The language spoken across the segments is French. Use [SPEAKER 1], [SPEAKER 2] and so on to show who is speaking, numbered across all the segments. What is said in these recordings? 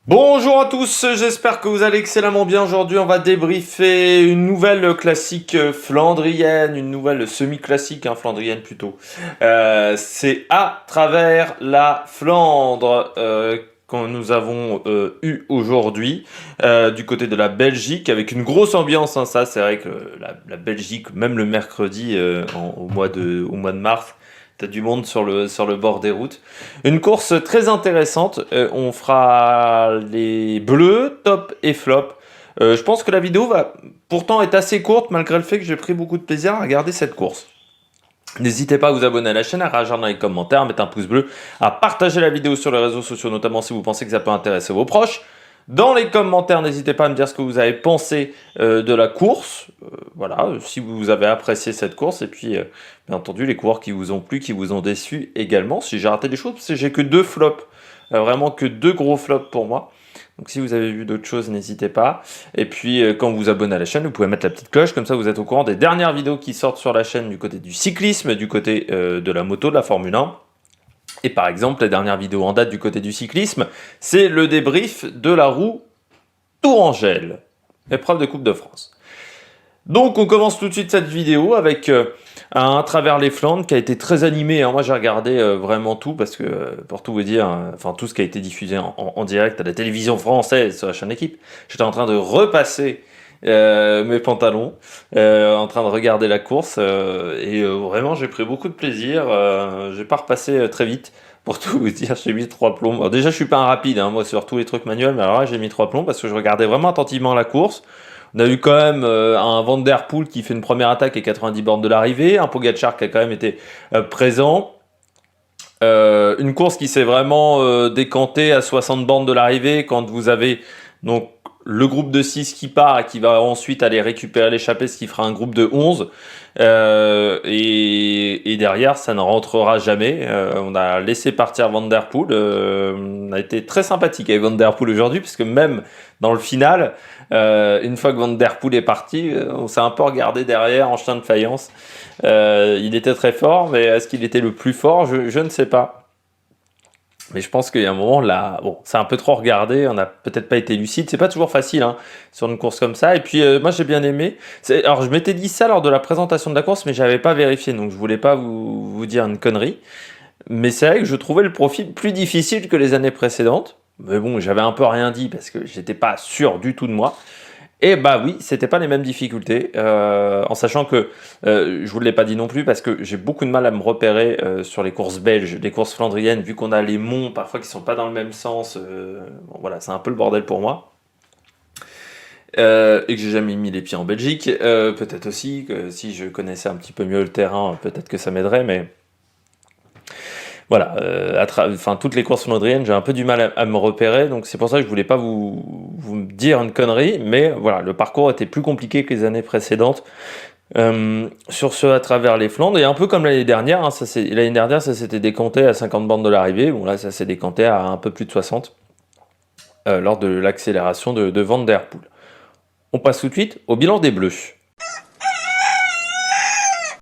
[SPEAKER 1] Bonjour à tous, j'espère que vous allez excellemment bien. Aujourd'hui, on va débriefer une nouvelle classique flandrienne, une nouvelle semi-classique flandrienne plutôt. C'est à travers la Flandre que nous avons eu aujourd'hui du côté de la Belgique avec une grosse ambiance. Ça, c'est vrai que la Belgique, même le mercredi au mois de mars. T'as du monde sur le bord des routes. Une course très intéressante. On fera les bleus, top et flop. Je pense que la vidéo va pourtant être assez courte malgré le fait que j'ai pris beaucoup de plaisir à regarder cette course. N'hésitez pas à vous abonner à la chaîne, à réagir dans les commentaires, à mettre un pouce bleu, à partager la vidéo sur les réseaux sociaux, notamment si vous pensez que ça peut intéresser vos proches. Dans les commentaires, n'hésitez pas à me dire ce que vous avez pensé de la course. Voilà, si vous avez apprécié cette course. Et puis, bien entendu, les coureurs qui vous ont plu, qui vous ont déçu également. Si j'ai raté des choses, parce que j'ai que deux flops. Vraiment que deux gros flops pour moi. Donc si vous avez vu d'autres choses, n'hésitez pas. Et puis, quand vous vous abonnez à la chaîne, vous pouvez mettre la petite cloche. Comme ça, vous êtes au courant des dernières vidéos qui sortent sur la chaîne du côté du cyclisme, du côté de la moto, de la Formule 1. Et par exemple, la dernière vidéo en date du côté du cyclisme, c'est le débrief de la roue Tourangelle, épreuve de Coupe de France. Donc on commence tout de suite cette vidéo avec un travers les Flandres qui a été très animé. Moi j'ai regardé vraiment tout parce que, pour tout vous dire, enfin tout ce qui a été diffusé en direct à la télévision française sur la chaîne Équipe, j'étais en train de repasser mes pantalons, en train de regarder la course et vraiment j'ai pris beaucoup de plaisir. J'ai pas repassé très vite. Pour tout vous dire, j'ai mis 3 plombs. Alors déjà, je suis pas un rapide, moi, sur tous les trucs manuels, mais alors là, j'ai mis 3 plombs parce que je regardais vraiment attentivement la course. On a eu quand même un Van Der Poel qui fait une première attaque à 90 bornes de l'arrivée, un Pogacar qui a quand même été présent. Une course qui s'est vraiment décantée à 60 bornes de l'arrivée quand vous avez donc le groupe de 6 qui part et qui va ensuite aller récupérer l'échappée, ce qui fera un groupe de 11. Et derrière, ça ne rentrera jamais. On a laissé partir Van Der Poel. On a été très sympathique avec Van Der Poel aujourd'hui, puisque même dans le final, une fois que Van Der Poel est parti, on s'est un peu regardé derrière en chien de faïence. Il était très fort, mais est-ce qu'il était le plus fort? Je ne sais pas. Mais je pense qu'il y a un moment là, bon, c'est un peu trop regardé, on n'a peut-être pas été lucide, c'est pas toujours facile sur une course comme ça. Et puis moi j'ai bien aimé. Alors je m'étais dit ça lors de la présentation de la course, mais j'avais pas vérifié, donc je voulais pas vous dire une connerie. Mais c'est vrai que je trouvais le profil plus difficile que les années précédentes. Mais bon, j'avais un peu rien dit parce que j'étais pas sûr du tout de moi. Et bah oui, c'était pas les mêmes difficultés, en sachant que je vous l'ai pas dit non plus parce que j'ai beaucoup de mal à me repérer sur les courses belges, les courses flandriennes, vu qu'on a les monts parfois qui sont pas dans le même sens. Bon, voilà, c'est un peu le bordel pour moi. Et que j'ai jamais mis les pieds en Belgique, peut-être aussi que si je connaissais un petit peu mieux le terrain, peut-être que ça m'aiderait, mais voilà, enfin toutes les courses flandriennes, j'ai un peu du mal à me repérer, donc c'est pour ça que je voulais pas vous dire une connerie, mais voilà, le parcours était plus compliqué que les années précédentes. Sur ce, à travers les Flandres, et un peu comme l'année dernière, l'année dernière ça s'était décanté à 50 bornes de l'arrivée, bon là ça s'est décanté à un peu plus de 60 lors de l'accélération de Van Der Poel. On passe tout de suite au bilan des Bleus.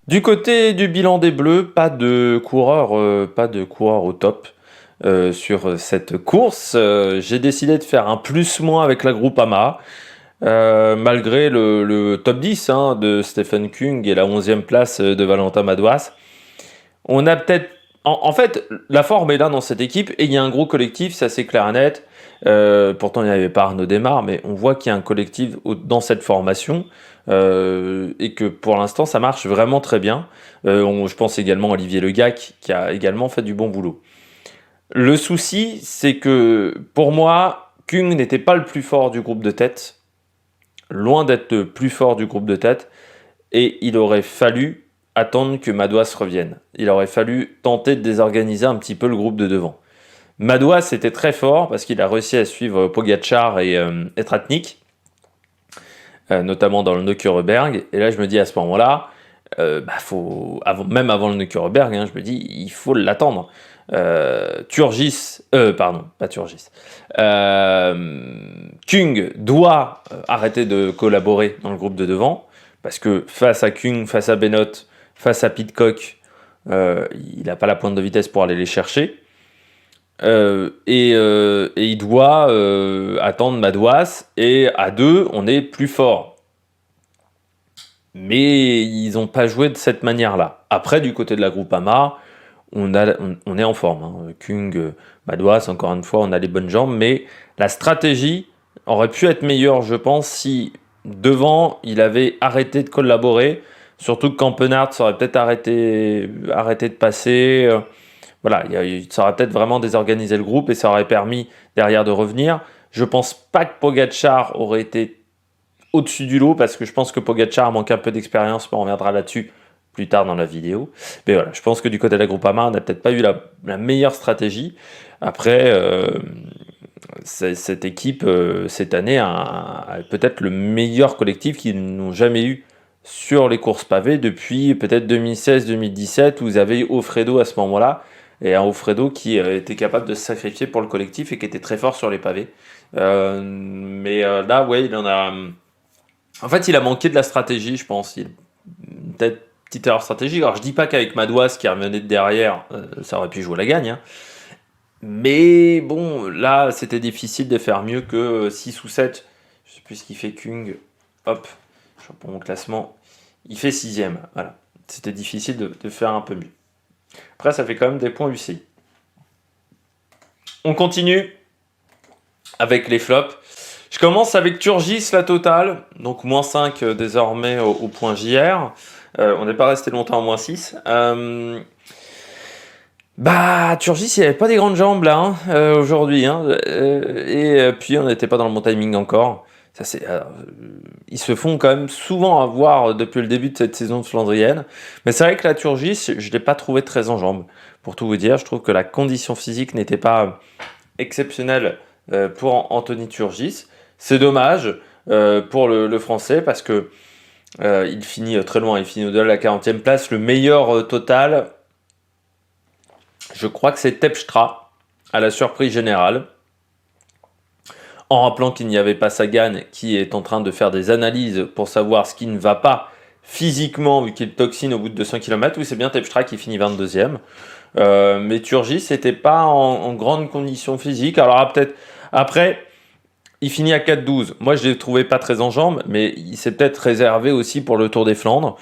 [SPEAKER 1] Du côté du bilan des Bleus, pas de coureur au top sur cette course. J'ai décidé de faire un plus-moins avec la Groupama, malgré le top 10 de Stephen Kung et la 11e place de Valentin Madouas. On a peut-être... En fait, la forme est là dans cette équipe et il y a un gros collectif, ça c'est clair et net. Pourtant, il n'y avait pas Arnaud Démare, mais on voit qu'il y a un collectif dans cette formation et que pour l'instant, ça marche vraiment très bien. Je pense également à Olivier Legac qui a également fait du bon boulot. Le souci, c'est que pour moi, Kung n'était pas le plus fort du groupe de tête, loin d'être le plus fort du groupe de tête, et il aurait fallu attendre que Madouas revienne. Il aurait fallu tenter de désorganiser un petit peu le groupe de devant. Madouas était très fort parce qu'il a réussi à suivre Pogacar et Tratnik, notamment dans le Neukereberg. Et là, je me dis à ce moment-là, même avant le Neukereberg, je me dis, il faut l'attendre. Kung doit arrêter de collaborer dans le groupe de devant parce que face à Kung, face à Benoît, face à Pidcock, il n'a pas la pointe de vitesse pour aller les chercher. Et il doit attendre Madouas, et à deux, on est plus fort. Mais ils n'ont pas joué de cette manière-là. Après, du côté de la Groupama, on est en forme. Hein. Kung, Madouas, encore une fois, on a les bonnes jambes, mais la stratégie aurait pu être meilleure, je pense, si devant, il avait arrêté de collaborer. Surtout que Campenard, ça aurait peut-être arrêté de passer. Voilà, ça aurait peut-être vraiment désorganisé le groupe et ça aurait permis derrière de revenir. Je pense pas que Pogacar aurait été au-dessus du lot parce que je pense que Pogacar manque un peu d'expérience, mais on reviendra là-dessus plus tard dans la vidéo. Mais voilà, je pense que du côté de la Groupama, on n'a peut-être pas eu la meilleure stratégie. Après, cette équipe, cette année, a peut-être le meilleur collectif qu'ils n'ont jamais eu sur les courses pavées depuis peut-être 2016-2017, où vous avez Offredo à ce moment-là, et un Offredo qui était capable de se sacrifier pour le collectif et qui était très fort sur les pavés. Là, ouais, il en a... En fait, il a manqué de la stratégie, je pense. Peut-être petite erreur stratégique. Alors, je dis pas qu'avec Madouas qui revenait de derrière, ça aurait pu jouer la gagne. Hein. Mais bon, là, c'était difficile de faire mieux que 6 ou 7. Je sais plus ce qu'il fait Kung. Hop, je reprends mon classement. Il fait 6ème. Voilà. C'était difficile de faire un peu mieux. Après, ça fait quand même des points UCI. On continue avec les flops. Je commence avec Turgis, la totale. Donc, moins 5 désormais au point JR. On n'est pas resté longtemps en moins 6. Turgis, il n'y avait pas des grandes jambes là, aujourd'hui. Puis, on n'était pas dans le bon timing encore. Ils se font quand même souvent avoir depuis le début de cette saison de Flandrienne. Mais c'est vrai que la Turgis, je ne l'ai pas trouvé très en jambes. Pour tout vous dire, je trouve que la condition physique n'était pas exceptionnelle pour Anthony Turgis. C'est dommage pour le Français parce que il finit très loin. Il finit au-delà de la 40e place. Le meilleur total, je crois que c'est Terpstra, à la surprise générale. En rappelant qu'il n'y avait pas Sagan qui est en train de faire des analyses pour savoir ce qui ne va pas physiquement, vu qu'il toxine au bout de 200 km. Oui, c'est bien Terpstra qui finit 22e. Mais Turgis n'était pas en grande condition physique. Alors peut-être après, il finit à 4,12. Moi, je ne l'ai trouvé pas très en jambes, mais il s'est peut-être réservé aussi pour le Tour des Flandres.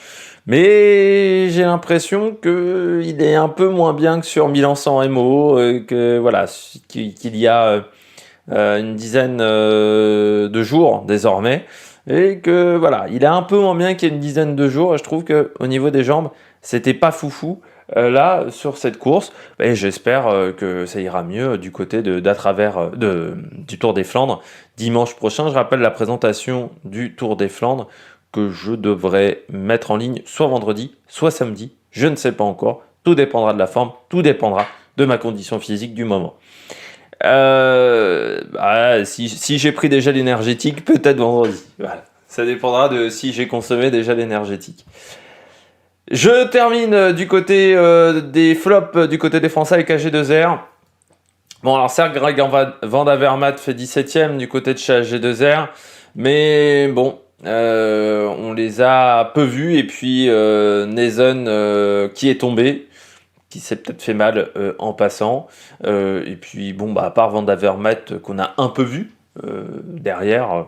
[SPEAKER 1] Mais j'ai l'impression qu'il est un peu moins bien que sur Milan-San Remo, qu'il y a une dizaine de jours désormais, et que voilà, il est un peu moins bien qu'il y a une dizaine de jours. Et je trouve qu'au niveau des jambes, c'était pas foufou. Là, sur cette course, et j'espère que ça ira mieux du côté du Tour des Flandres dimanche prochain. Je rappelle la présentation du Tour des Flandres que je devrais mettre en ligne soit vendredi, soit samedi. Je ne sais pas encore. Tout dépendra de la forme, tout dépendra de ma condition physique du moment. Si j'ai pris déjà l'énergétique, peut-être vendredi. Voilà. Ça dépendra de si j'ai consommé déjà l'énergétique. Je termine du côté des flops du côté des Français avec AG2R. Bon, alors certes, Greg Van Avermaet fait 17ème du côté de chez AG2R, mais bon, on les a peu vus, et puis Nason qui est tombé, qui s'est peut-être fait mal en passant, et puis bon, à part Van Avermaet qu'on a un peu vu derrière,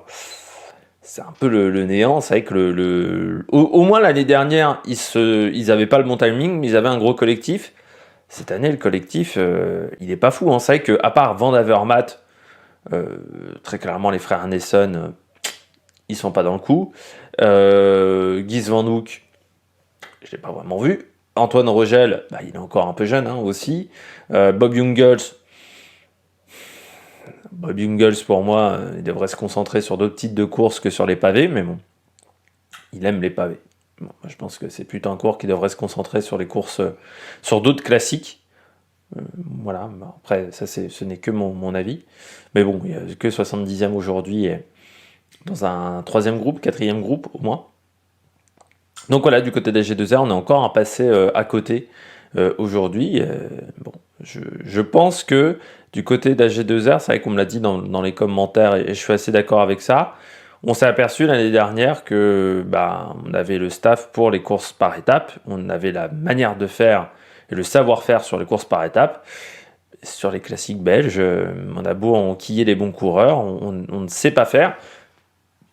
[SPEAKER 1] c'est un peu le néant. C'est vrai que au moins l'année dernière, ils avaient pas le bon timing, mais ils avaient un gros collectif. Cette année, le collectif, il est pas fou. Hein. C'est vrai qu'à part Van Avermaet, très clairement, les frères Nason, ils sont pas dans le coup. Guy Van Hoek, je l'ai pas vraiment vu. Antoine Rogel, il est encore un peu jeune aussi. Bob Jungels, pour moi, il devrait se concentrer sur d'autres types de courses que sur les pavés, mais bon, il aime les pavés. Bon, je pense que c'est plutôt un coureur qui devrait se concentrer sur les courses, sur d'autres classiques. Voilà, après, ça ce n'est que mon avis. Mais bon, il n'y a que 70e aujourd'hui, et dans un 3e groupe, 4e groupe au moins. Donc voilà, du côté des G2R, on est encore un passé à côté aujourd'hui. Je pense que du côté d'AG2R, c'est vrai qu'on me l'a dit dans les commentaires, et je suis assez d'accord avec ça. On s'est aperçu l'année dernière que on avait le staff pour les courses par étapes, on avait la manière de faire et le savoir-faire sur les courses par étapes. sur les classiques belges, on a beau enquiller les bons coureurs, on ne sait pas faire.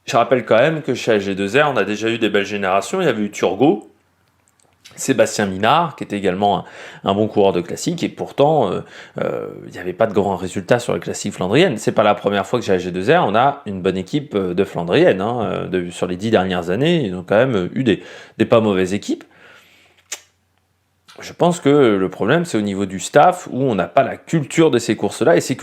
[SPEAKER 1] Je rappelle quand même que chez AG2R, on a déjà eu des belles générations. Il y avait eu Turgot, Sébastien Minard, qui était également un bon coureur de classique, et pourtant, il n'y avait pas de grands résultats sur les classiques flandriennes. C'est pas la première fois que chez AG2R, on a une bonne équipe de flandriennes. Sur les 10 dernières années, ils ont quand même eu des pas mauvaises équipes. Je pense que le problème, c'est au niveau du staff, où on n'a pas la culture de ces courses-là. Et ces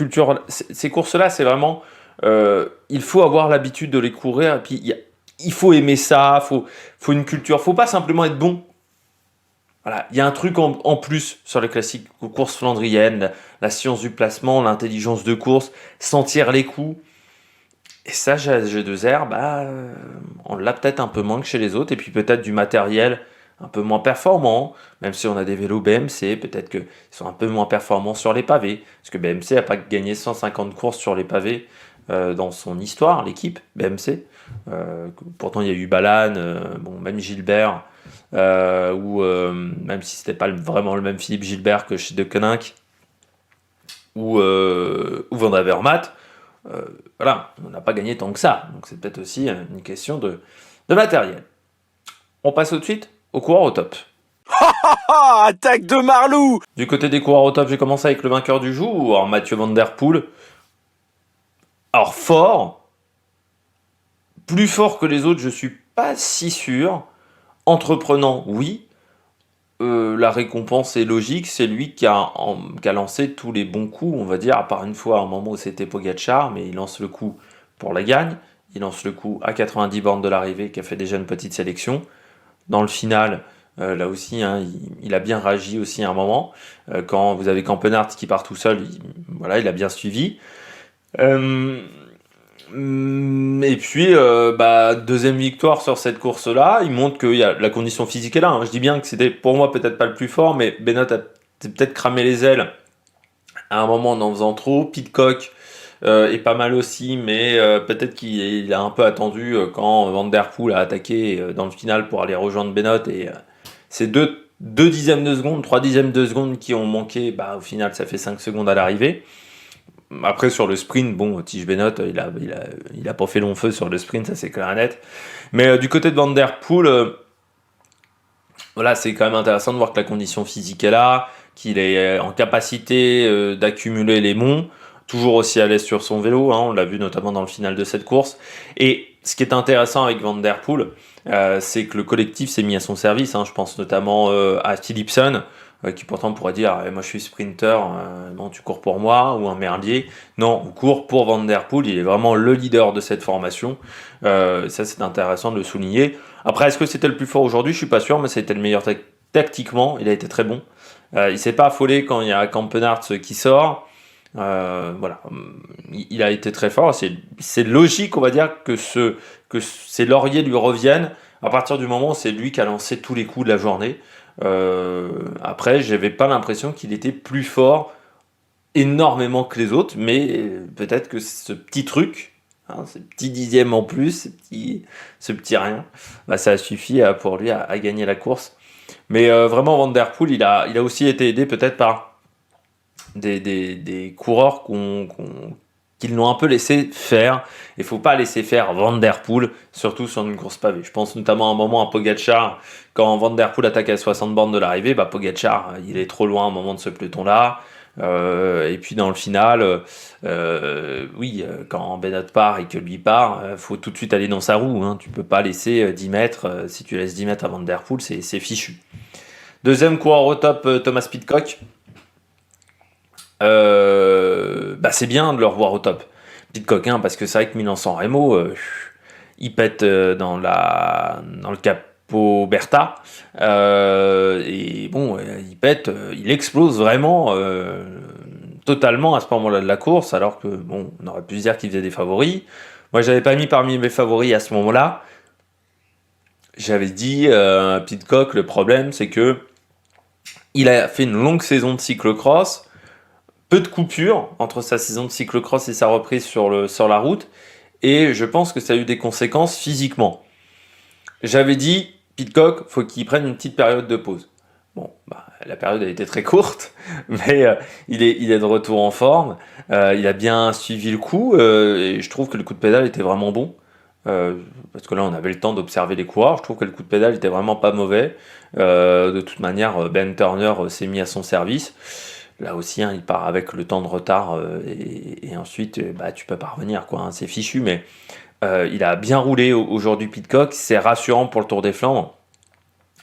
[SPEAKER 1] courses-là, c'est vraiment... il faut avoir l'habitude de les courir, et puis il faut aimer ça, faut une culture. Faut pas simplement être bon. Voilà, il y a un truc en plus sur les classiques courses flandriennes, la science du placement, l'intelligence de course, sentir les coups. Et ça, chez G2R, on l'a peut-être un peu moins que chez les autres, et puis peut-être du matériel un peu moins performant, même si on a des vélos BMC, peut-être qu'ils sont un peu moins performants sur les pavés, parce que BMC n'a pas gagné 150 courses sur les pavés dans son histoire, l'équipe BMC. Pourtant, il y a eu Balan, même Gilbert, ou même si c'était pas vraiment le même Philippe Gilbert que chez De Koninck, ou Van Avermaet, voilà, on n'a pas gagné tant que ça. Donc c'est peut-être aussi une question de matériel. On passe tout de suite aux coureurs au top.
[SPEAKER 2] Attaque de Marlou!
[SPEAKER 1] Du côté des coureurs au top, j'ai commencé avec le vainqueur du jour, alors Mathieu Van Der Poel. Alors fort, plus fort que les autres, je suis pas si sûr. Entreprenant, oui. La récompense est logique, c'est lui qui a lancé tous les bons coups, on va dire, à part une fois, à un moment où c'était Pogacar, mais il lance le coup pour la gagne, il lance le coup à 90 bornes de l'arrivée, qui a fait déjà une petite sélection. Dans le final, là aussi, il a bien réagi aussi à un moment. Quand vous avez Campenart qui part tout seul, il a bien suivi. Et puis, deuxième victoire sur cette course-là, il montre que la condition physique est là. Je dis bien que c'était pour moi peut-être pas le plus fort, mais Benoît a peut-être cramé les ailes à un moment en faisant trop. Pidcock est pas mal aussi, mais peut-être qu'il a un peu attendu quand Van Der Poel a attaqué dans le final pour aller rejoindre Benoît. Et c'est 2 dixièmes de seconde, 3 dixièmes de seconde qui ont manqué. Au final, ça fait 5 secondes à l'arrivée. Après, sur le sprint, Tige Benoît, il a pas fait long feu sur le sprint, ça c'est clair et net. Mais du côté de Van Der Poel, c'est quand même intéressant de voir que la condition physique est là, qu'il est en capacité d'accumuler les monts, toujours aussi à l'aise sur son vélo, on l'a vu notamment dans le final de cette course. Et ce qui est intéressant avec Van Der Poel, c'est que le collectif s'est mis à son service. Je pense notamment à Philipsen, qui pourtant pourrait dire moi je suis sprinter, tu cours pour moi, ou un Merlier. Non, on court pour Van Der Poel, il est vraiment le leader de cette formation. Ça c'est intéressant de le souligner. Après, est-ce que c'était le plus fort aujourd'hui? Je suis pas sûr, mais c'était le meilleur tactiquement, il a été très bon. Il s'est pas affolé quand il y a Campenart qui sort. Il a été très fort. C'est logique, on va dire, que ces lauriers lui reviennent à partir du moment où c'est lui qui a lancé tous les coups de la journée. Après, j'avais pas l'impression qu'il était plus fort énormément que les autres, mais peut-être que ce petit truc, ce petit dixième en plus, ce petit rien, ça a suffi pour lui à gagner la course. Mais vraiment, Van Der Poel, il a aussi été aidé peut-être par des coureurs qui l'ont un peu laissé faire. Il ne faut pas laisser faire Van Der Poel, surtout sur une course pavée. Je pense notamment à un moment à Pogacar, quand Van Der Poel attaque à 60 bornes de l'arrivée, Pogacar, il est trop loin à un moment de ce peloton-là. Et puis dans le final, quand Benoît part et que lui part, faut tout de suite aller dans sa roue. Tu peux pas laisser 10 mètres. Si tu laisses 10 mètres à Van Der Poel, c'est fichu. Deuxième coureur au top, Thomas Pidcock. C'est bien de le revoir au top. Pidcock, parce que c'est vrai que Milan-San Remo, il pète dans le Capo Berta, il pète, il explose vraiment totalement à ce moment-là de la course, alors que on aurait pu se dire qu'il faisait des favoris. Moi, j'avais pas mis parmi mes favoris à ce moment-là. J'avais dit Pidcock, le problème, c'est que il a fait une longue saison de cyclocross. Peu de coupures entre sa saison de cyclocross et sa reprise sur la route, et je pense que ça a eu des conséquences physiquement. J'avais dit, Pidcock, faut qu'il prenne une petite période de pause. Bon, bah, la période a été très courte, mais il est de retour en forme. Il a bien suivi le coup et je trouve que le coup de pédale était vraiment bon. Euh, Parce que là, on avait le temps d'observer les coureurs. Je trouve que le coup de pédale était vraiment pas mauvais. De toute manière, Ben Turner s'est mis à son service. Là aussi, hein, il part avec le temps de retard et ensuite, bah, tu peux pas revenir, quoi. Hein, c'est fichu, mais il a bien roulé aujourd'hui Pidcock. C'est rassurant pour le Tour des Flandres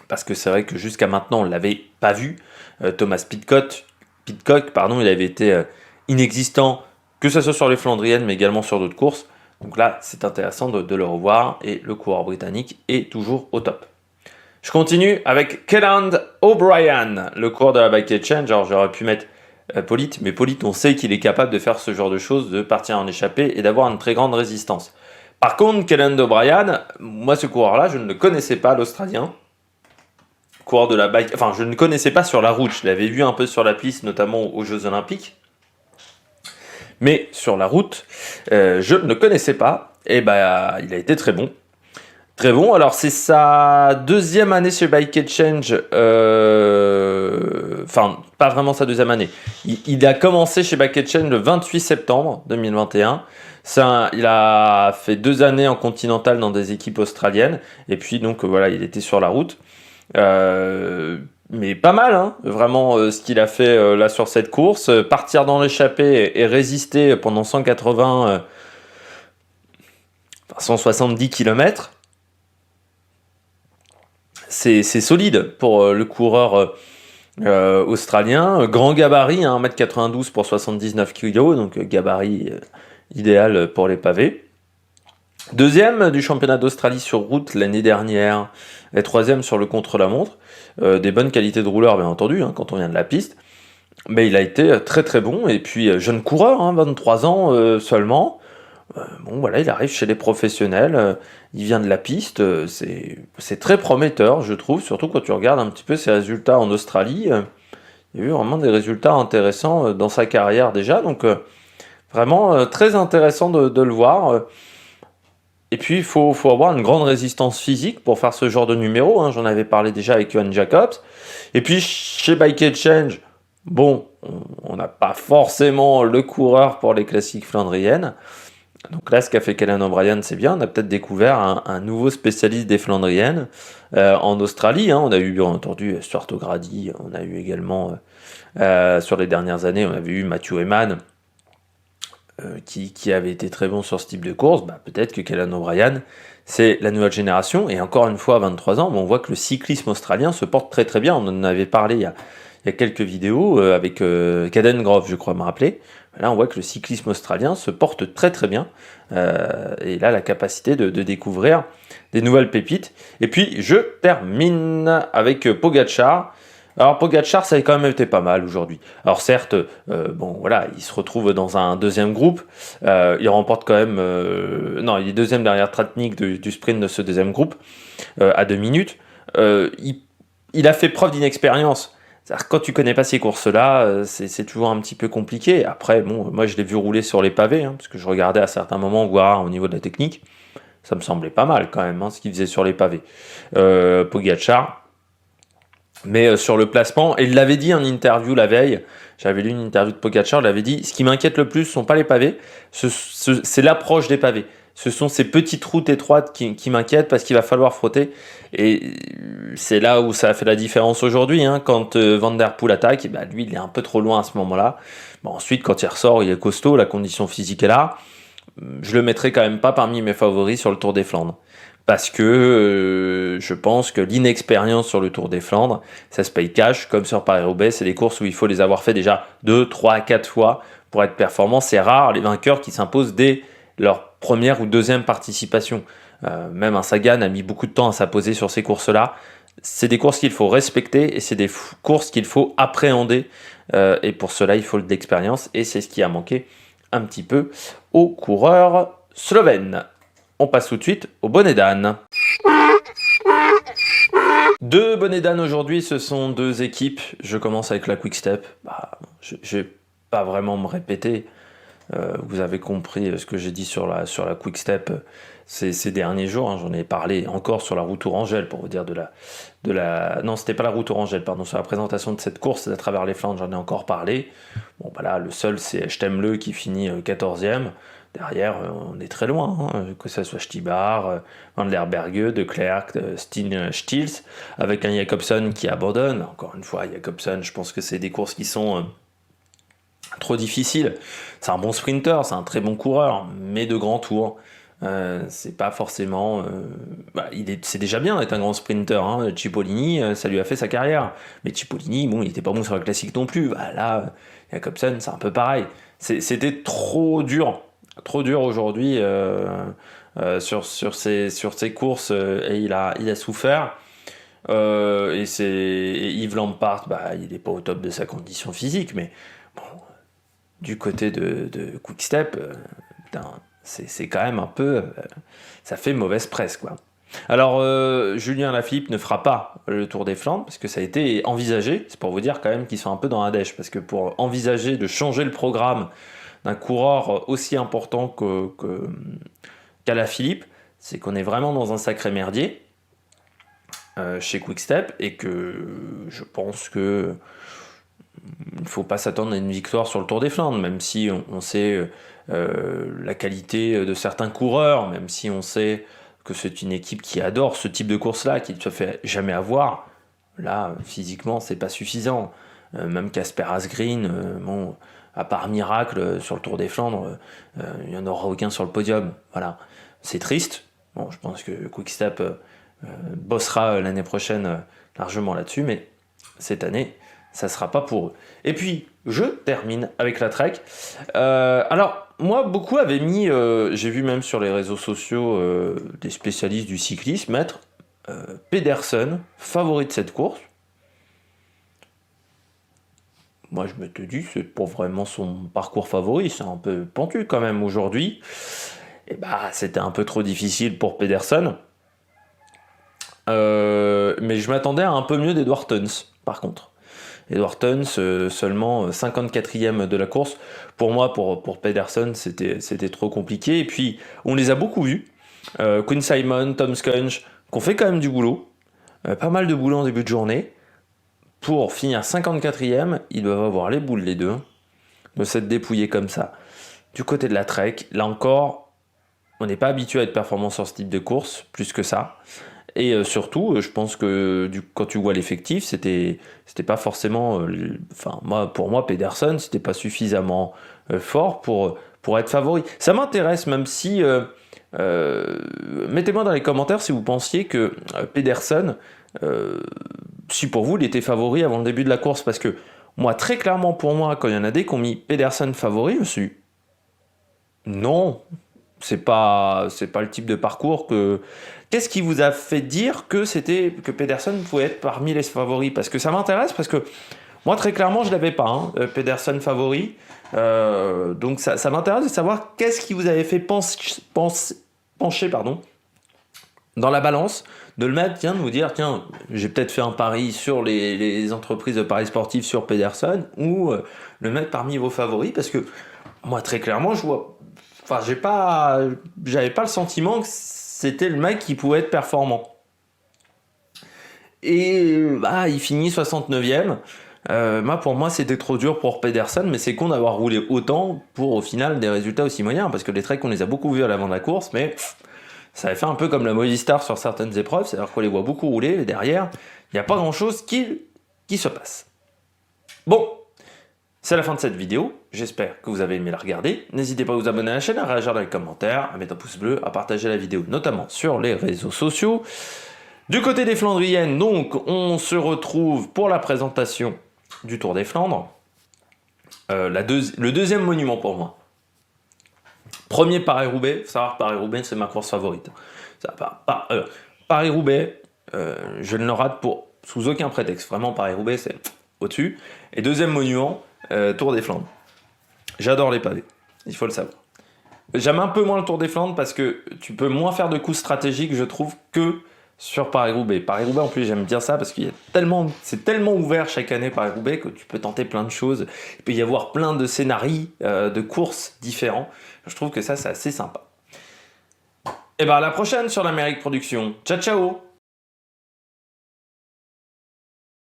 [SPEAKER 1] parce que c'est vrai que jusqu'à maintenant, on l'avait pas vu. Thomas Pidcock, pardon, il avait été inexistant, que ce soit sur les Flandriennes, mais également sur d'autres courses. Donc là, c'est intéressant de le revoir et le coureur britannique est toujours au top. Je continue avec Kelland O'Brien, le coureur de la Bike Exchange. Alors j'aurais pu mettre Polite, mais Polite, on sait qu'il est capable de faire ce genre de choses, de partir en échappée et d'avoir une très grande résistance. Par contre, Kelland O'Brien, moi ce coureur-là, je ne le connaissais pas, l'Australien. Coureur de la bike, enfin je ne le connaissais pas sur la route, je l'avais vu un peu sur la piste, notamment aux Jeux Olympiques. Mais sur la route, je ne le connaissais pas, et bah il a été très bon. Très bon, alors c'est sa deuxième année chez Bike Exchange, enfin pas vraiment sa deuxième année. Il a commencé chez Bike Exchange le 28 septembre 2021. Il a fait 2 années en continental dans des équipes australiennes, et puis donc voilà, il était sur la route. Mais pas mal, hein, vraiment ce qu'il a fait là sur cette course. Partir dans l'échappée et résister pendant 170 km, c'est solide pour le coureur australien. Grand gabarit, hein, 1m92 pour 79 kg, donc gabarit idéal pour les pavés. Deuxième du championnat d'Australie sur route l'année dernière, et troisième sur le contre-la-montre. Des bonnes qualités de rouleur, bien entendu, hein, quand on vient de la piste. Mais il a été très très bon. Et puis, jeune coureur, hein, 23 ans seulement. Bon, voilà, il arrive chez les professionnels. Il vient de la piste. C'est très prometteur, je trouve. Surtout quand tu regardes un petit peu ses résultats en Australie. Il y a eu vraiment des résultats intéressants dans sa carrière déjà. Donc, vraiment très intéressant de le voir. Et puis, il faut avoir une grande résistance physique pour faire ce genre de numéro. Hein. J'en avais parlé déjà avec Johan Jacobs. Et puis, chez Bike Exchange, bon, on n'a pas forcément le coureur pour les classiques flandriennes. Donc là, ce qu'a fait Kelland O'Brien, c'est bien. On a peut-être découvert un nouveau spécialiste des flandriennes en Australie. Hein. On a eu, bien entendu, Stuart O'Grady. On a eu également, sur les dernières années, on avait eu Matthew Eman. Qui avait été très bon sur ce type de course, bah, peut-être que Kelland O'Brien, c'est la nouvelle génération, et encore une fois, à 23 ans, on voit que le cyclisme australien se porte très très bien. On en avait parlé il y a quelques vidéos avec Caden Grove, je crois me rappeler. Là, on voit que le cyclisme australien se porte très très bien, et là, la capacité de découvrir des nouvelles pépites. Et puis, je termine avec Pogačar. Alors Pogačar, ça a quand même été pas mal aujourd'hui. Alors certes, bon voilà, il se retrouve dans un deuxième groupe. Il remporte quand même... non, il est deuxième derrière Tratnik du sprint de ce deuxième groupe, à 2 minutes. Il a fait preuve d'inexpérience. C'est-à-dire, quand tu connais pas ces courses-là, c'est toujours un petit peu compliqué. Après, bon, moi je l'ai vu rouler sur les pavés, hein, parce que je regardais à certains moments voir au niveau de la technique. Ça me semblait pas mal quand même, hein, ce qu'il faisait sur les pavés. Pogačar... Mais sur le placement, et il l'avait dit en interview la veille, j'avais lu une interview de Pogačar, il l'avait dit, ce qui m'inquiète le plus, ce ne sont pas les pavés, c'est l'approche des pavés. Ce sont ces petites routes étroites qui m'inquiètent parce qu'il va falloir frotter. Et c'est là où ça a fait la différence aujourd'hui. Hein, quand Van Der Poel attaque, bah, lui, il est un peu trop loin à ce moment-là. Bon, ensuite, quand il ressort, il est costaud, la condition physique est là. Je le mettrai quand même pas parmi mes favoris sur le Tour des Flandres. Parce que je pense que l'inexpérience sur le Tour des Flandres, ça se paye cash, comme sur Paris-Roubaix, c'est des courses où il faut les avoir fait déjà 2, 3, 4 fois pour être performant. C'est rare les vainqueurs qui s'imposent dès leur première ou deuxième participation. Même un Sagan a mis beaucoup de temps à s'imposer sur ces courses-là. C'est des courses qu'il faut respecter et c'est des courses qu'il faut appréhender. Et pour cela, il faut de l'expérience et c'est ce qui a manqué un petit peu aux coureurs slovènes. On passe tout de suite au bonnet d'âne. 2 bonnets d'âne aujourd'hui, ce sont 2 équipes. Je commence avec la Quick Step. Je vais pas vraiment me répéter. Vous avez compris ce que j'ai dit sur la Quick Step ces derniers jours, hein. J'en ai parlé encore sur la route Tourangelle pour vous dire non, c'était pas la route Tourangelle, pardon, sur la présentation de cette course à travers les Flandres, j'en ai encore parlé. Bon, bah là, le seul, c'est Ch'Temle qui finit 14e. Derrière, on est très loin, hein, que ce soit Stibar, Van der Berge, De Klerk, Steen Stils, avec un Jacobsen qui abandonne. Encore une fois, Jacobsen, je pense que c'est des courses qui sont trop difficiles. C'est un bon sprinter, c'est un très bon coureur, mais de grands tours. C'est pas forcément. C'est déjà bien d'être un grand sprinter, hein. Cipollini, ça lui a fait sa carrière. Mais Cipollini, bon, il était pas bon sur la classique non plus. Bah, là, Jacobsen, c'est un peu pareil. C'était trop dur. Trop dur aujourd'hui sur ces courses et il a souffert. Et Yves Lampart, bah, il n'est pas au top de sa condition physique, mais bon, du côté de Quick-Step, putain, c'est quand même un peu. Ça fait mauvaise presse, quoi. Alors, Julien Lafilippe ne fera pas le Tour des Flandres, parce que ça a été envisagé. C'est pour vous dire quand même qu'ils sont un peu dans la dèche, parce que pour envisager de changer le programme d'un coureur aussi important qu'Alaphilippe, c'est qu'on est vraiment dans un sacré merdier chez Quick-Step, et que je pense que il ne faut pas s'attendre à une victoire sur le Tour des Flandres, même si on sait la qualité de certains coureurs, même si on sait que c'est une équipe qui adore ce type de course-là, qui ne se fait jamais avoir. Là, physiquement, c'est pas suffisant. Même Casper Asgreen, bon, à part miracle sur le Tour des Flandres, il n'y en aura aucun sur le podium. Voilà, c'est triste. Bon, je pense que Quick-Step bossera l'année prochaine largement là-dessus, mais cette année, ça sera pas pour eux. Et puis, je termine avec la Trek. Alors, moi, beaucoup avaient mis, j'ai vu même sur les réseaux sociaux des spécialistes du cyclisme mettre Pedersen favori de cette course. Moi, je me te dis, c'est pas vraiment son parcours favori, c'est un peu pentu quand même aujourd'hui. Et bah, c'était un peu trop difficile pour Pedersen. Mais je m'attendais à un peu mieux d'Edward Theuns, par contre. Edward Theuns, seulement 54e de la course. Pour moi, pour Pedersen, c'était trop compliqué. Et puis, on les a beaucoup vus. Quinn Simon, Tom Skunge, qui ont fait quand même du boulot. Pas mal de boulot en début de journée. Pour finir 54e, ils doivent avoir les boules, les deux, de s'être dépouillés comme ça. Du côté de la Trek, là encore, on n'est pas habitué à être performant sur ce type de course, plus que ça. Et surtout, je pense que quand tu vois l'effectif, c'était pas forcément. Pour moi, Pedersen, c'était pas suffisamment fort pour être favori. Ça m'intéresse, même si. Mettez-moi dans les commentaires si vous pensiez que Pedersen, si pour vous, il était favori avant le début de la course. Parce que moi, très clairement, pour moi, quand il y en a des qui ont mis Pedersen favori, je me suis dit, non, c'est pas le type de parcours que. Qu'est-ce qui vous a fait dire que Pedersen pouvait être parmi les favoris? Parce que ça m'intéresse, parce que moi, très clairement, je l'avais pas, hein, Pedersen favori. Donc ça m'intéresse de savoir qu'est-ce qui vous avait fait pencher dans la balance, de le mettre, de vous dire, tiens, j'ai peut-être fait un pari sur les entreprises de paris sportifs sur Pedersen, ou le mettre parmi vos favoris, parce que moi, très clairement, j'avais pas le sentiment que c'était le mec qui pouvait être performant. Et il finit 69e. Pour moi, c'était trop dur pour Pedersen, mais c'est con d'avoir roulé autant pour au final des résultats aussi moyens, parce que les treks, on les a beaucoup vus à l'avant de la course, mais ça avait fait un peu comme la Movistar sur certaines épreuves, c'est-à-dire qu'on les voit beaucoup rouler, et derrière, il n'y a pas grand-chose qui se passe. Bon, c'est la fin de cette vidéo, j'espère que vous avez aimé la regarder. N'hésitez pas à vous abonner à la chaîne, à réagir dans les commentaires, à mettre un pouce bleu, à partager la vidéo, notamment sur les réseaux sociaux. Du côté des Flandriennes, donc, on se retrouve pour la présentation du Tour des Flandres. Le deuxième monument pour moi. Premier Paris-Roubaix, faut savoir que Paris-Roubaix, c'est ma course favorite. Paris-Roubaix, je ne le rate sous aucun prétexte. Vraiment, Paris-Roubaix, c'est au-dessus. Et deuxième monument, Tour des Flandres. J'adore les pavés, il faut le savoir. J'aime un peu moins le Tour des Flandres parce que tu peux moins faire de coups stratégiques, je trouve, que sur Paris-Roubaix. Paris-Roubaix, en plus, j'aime bien ça parce c'est tellement ouvert chaque année Paris-Roubaix que tu peux tenter plein de choses. Il peut y avoir plein de scénarios de courses différents. Je trouve que ça, c'est assez sympa. Et ben à la prochaine sur l'Amérique Production. Ciao, ciao!